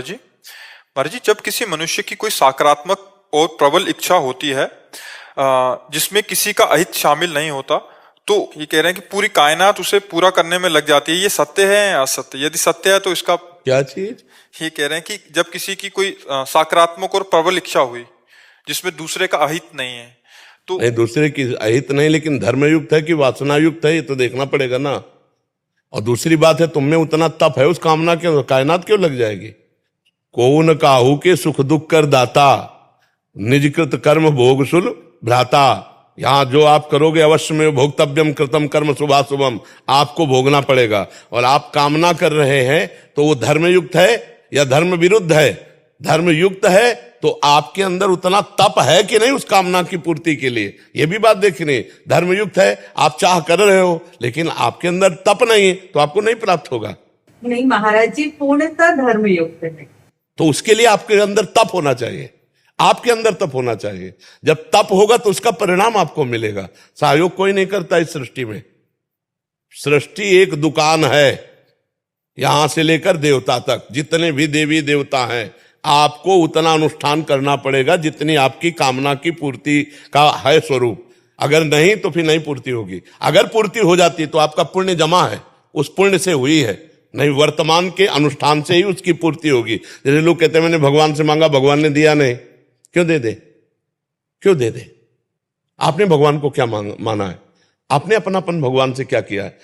जी महाराज जी, जब किसी मनुष्य की कोई सकारात्मक और प्रबल इच्छा होती है जिसमें किसी का अहित शामिल नहीं होता, तो ये कह रहे हैं कि पूरी कायनात उसे पूरा करने में लग जाती है। ये सत्य है या असत्य? यदि सत्य है तो इसका क्या चीज? ये कह रहे हैं कि जब किसी की कोई सकारात्मक और प्रबल इच्छा हुई जिसमें दूसरे का अहित नहीं है, तो नहीं, दूसरे की अहित नहीं, लेकिन धर्मयुक्त है कि वासनायुक्त है, ये तो देखना पड़ेगा ना। और दूसरी बात है, तुम में उतना तप है, उस कामना के कायनात क्यों लग जाएगी? को न काहू के सुख दुख कर दाता, निजकृत कर्म भोग सुल भ्राता। यहाँ जो आप करोगे अवश्य में भोक्तव्यम कृतम कर्म शुभाशुभम, आपको भोगना पड़ेगा। और आप कामना कर रहे हैं तो वो धर्मयुक्त है या धर्म विरुद्ध है? धर्मयुक्त है तो आपके अंदर उतना तप है कि नहीं उस कामना की पूर्ति के लिए, ये भी बात देखनी। धर्मयुक्त है, आप चाह कर रहे हो लेकिन आपके अंदर तप नहीं है तो आपको नहीं प्राप्त होगा। नहीं महाराज जी, पूर्णतः धर्मयुक्त है तो उसके लिए आपके अंदर तप होना चाहिए, आपके अंदर तप होना चाहिए। जब तप होगा तो उसका परिणाम आपको मिलेगा। सहयोग कोई नहीं करता इस सृष्टि में। सृष्टि एक दुकान है, यहां से लेकर देवता तक जितने भी देवी देवता हैं, आपको उतना अनुष्ठान करना पड़ेगा जितनी आपकी कामना की पूर्ति का है स्वरूप। अगर नहीं तो फिर नहीं पूर्ति होगी। अगर पूर्ति हो जाती तो आपका पुण्य जमा है, उस पुण्य से हुई है, नहीं वर्तमान के अनुष्ठान से ही उसकी पूर्ति होगी। जैसे लोग कहते हैं मैंने भगवान से मांगा, भगवान ने दिया नहीं, क्यों दे दे? क्यों दे दे? आपने भगवान को क्या माना है? आपने अपनापन भगवान से क्या किया है?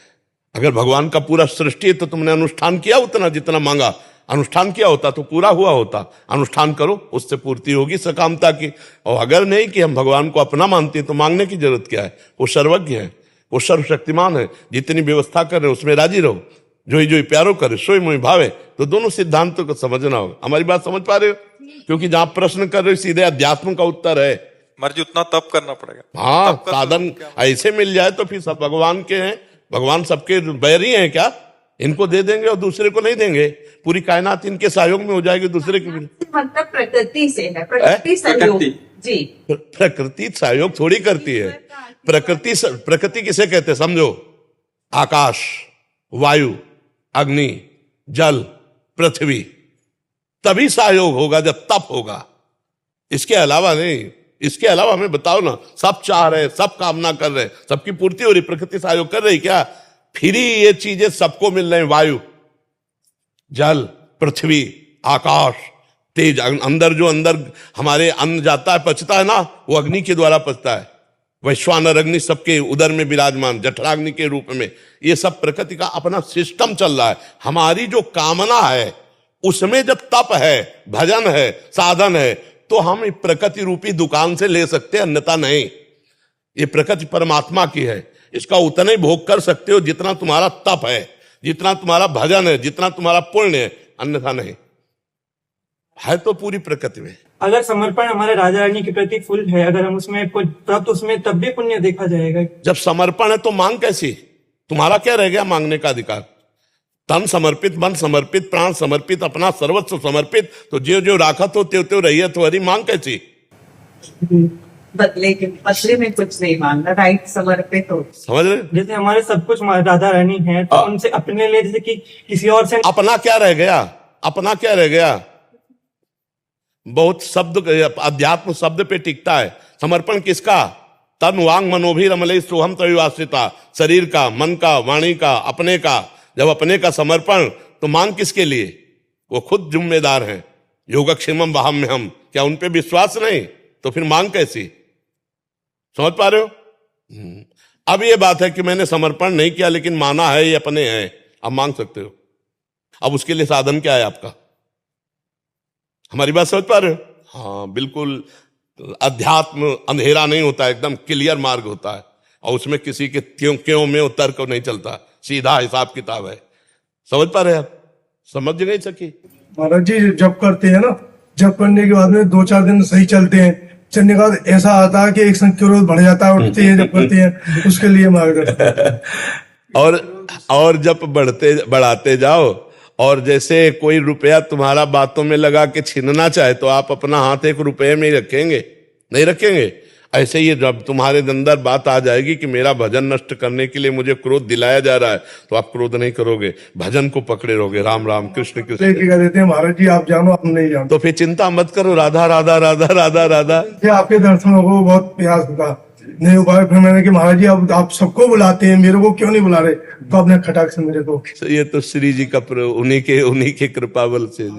अगर भगवान का पूरा सृष्टि है तो तुमने अनुष्ठान किया उतना जितना मांगा, अनुष्ठान किया होता तो पूरा हुआ होता। अनुष्ठान करो, उससे पूर्ति होगी सकामता की। और अगर नहीं कि हम भगवान को अपना मानते हैं तो मांगने की जरूरत क्या है? वो सर्वज्ञ है, वो सर्वशक्तिमान है। जितनी व्यवस्था कर रहे उसमें राजी रहो, जो ही प्यारो करे सोई मोहि भावे। तो दोनों सिद्धांतों को समझना होगा। हमारी बात समझ पा रहे हो? क्योंकि जहां प्रश्न कर रहे हो सीधे अध्यात्म का उत्तर है। महाराज जी उतना तप करना पड़ेगा। हाँ, साधन ऐसे मिल जाए तो फिर सब भगवान के हैं। भगवान सबके बैरी हैं क्या? इनको दे देंगे और दूसरे को नहीं देंगे? पूरी कायनात इनके सहयोग में हो जाएगी, दूसरे के मतलब प्रकृति से है, प्रकृति सहयोग जी। प्रकृति सहयोग थोड़ी करती है। प्रकृति किसे कहते हैं समझो? आकाश, वायु, अग्नि, जल, पृथ्वी। तभी सहयोग होगा जब तप होगा, इसके अलावा नहीं। इसके अलावा हमें बताओ ना, सब चाह रहे, सब कामना कर रहे, सबकी पूर्ति हो रही, प्रकृति सहयोग कर रही क्या? फिर ही ये चीजें सबको मिल रही। वायु, जल, पृथ्वी, आकाश, तेज, अंदर जो अंदर हमारे अन्न जाता है, पचता है ना, वो अग्नि के द्वारा पचता है। वैश्वानर अग्नि सबके उदर में विराजमान, जठराग्नि के रूप में। ये सब प्रकृति का अपना सिस्टम चल रहा है। हमारी जो कामना है उसमें जब तप है, भजन है, साधन है, तो हम प्रकृति रूपी दुकान से ले सकते हैं, अन्यथा नहीं। ये प्रकृति परमात्मा की है, इसका उतना ही भोग कर सकते हो जितना तुम्हारा तप है, जितना तुम्हारा भजन है, जितना तुम्हारा पुण्य है, अन्यथा नहीं है। तो पूरी प्रकृति में अगर समर्पण हमारे राजा रानी के प्रति फुल है, अगर हम उसमें तब उसमें तब भी पुण्य देखा जाएगा। जब समर्पण है तो मांग कैसी? तुम्हारा क्या रह गया मांगने का अधिकार? तन समर्पित, मन समर्पित, प्राण समर्पित, अपना सर्वस्व समर्पित, तो जो जो राखत हो त्यो त्यो रहिए तो हरी मांग कैसी? बदले में कुछ नहीं मांगना, राइट, समर्पित हो। समझ रहे? जैसे हमारे सब कुछ राधा रानी है, तो उनसे अपने लिए जैसे कि किसी और से अपना क्या रह गया? अपना क्या रह गया? बहुत शब्द अध्यात्म शब्द पे टिकता है। समर्पण किसका? तन वांग मनोभी रमले सोहम तविवासिता। शरीर का, मन का, वाणी का, अपने का। जब अपने का समर्पण, तो मांग किसके लिए? वो खुद जिम्मेदार हैं। योगक्षेमम वहाम में हम, क्या उन पे विश्वास नहीं? तो फिर मांग कैसी? समझ पा रहे हो? अब ये बात है कि मैंने समर्पण नहीं किया लेकिन माना है, ये अपने हैं, अब मांग सकते हो। अब उसके लिए साधन क्या है आपका? हमारी बात समझ पा रहे हो? हाँ, बिल्कुल। अध्यात्म अंधेरा नहीं होता, एकदम क्लियर मार्ग होता है। और उसमें किसी के क्यों में तर्क नहीं चलता, सीधा हिसाब किताब है। समझ पा रहे हैं आप? समझ नहीं सकी? महाराज जी जब करते हैं ना, जब करने के बाद में 2-4 दिन सही चलते हैं, चलने के बाद ऐसा आता है कि एक संक्रोध बढ़ जाता है, उठते हैं जब करते हैं, उसके लिए मार्गदर्शन। और जब बढ़ाते जाओ, और जैसे कोई रुपया तुम्हारा बातों में लगा के छीनना चाहे तो आप अपना हाथ एक रुपये में ही रखेंगे? नहीं रखेंगे। ऐसे ही जब तुम्हारे अंदर बात आ जाएगी कि मेरा भजन नष्ट करने के लिए मुझे क्रोध दिलाया जा रहा है, तो आप क्रोध नहीं करोगे, भजन को पकड़े रहोगे, राम राम कृष्ण कृष्ण। लेके कह देते हैं महाराज जी आप जानो, हम नहीं जानते। तो फिर चिंता मत करो, राधा राधा राधा राधा राधा। ये आपके दर्शनों को बहुत प्रयास होता नहीं हो पाया, फिर मैंने कि महाराज जी अब आप सबको बुलाते हैं, मेरे को क्यों नहीं बुला रहे? तो आपने खटाक से मेरे को, ये तो श्री जी का उन्हीं के कृपा बल से।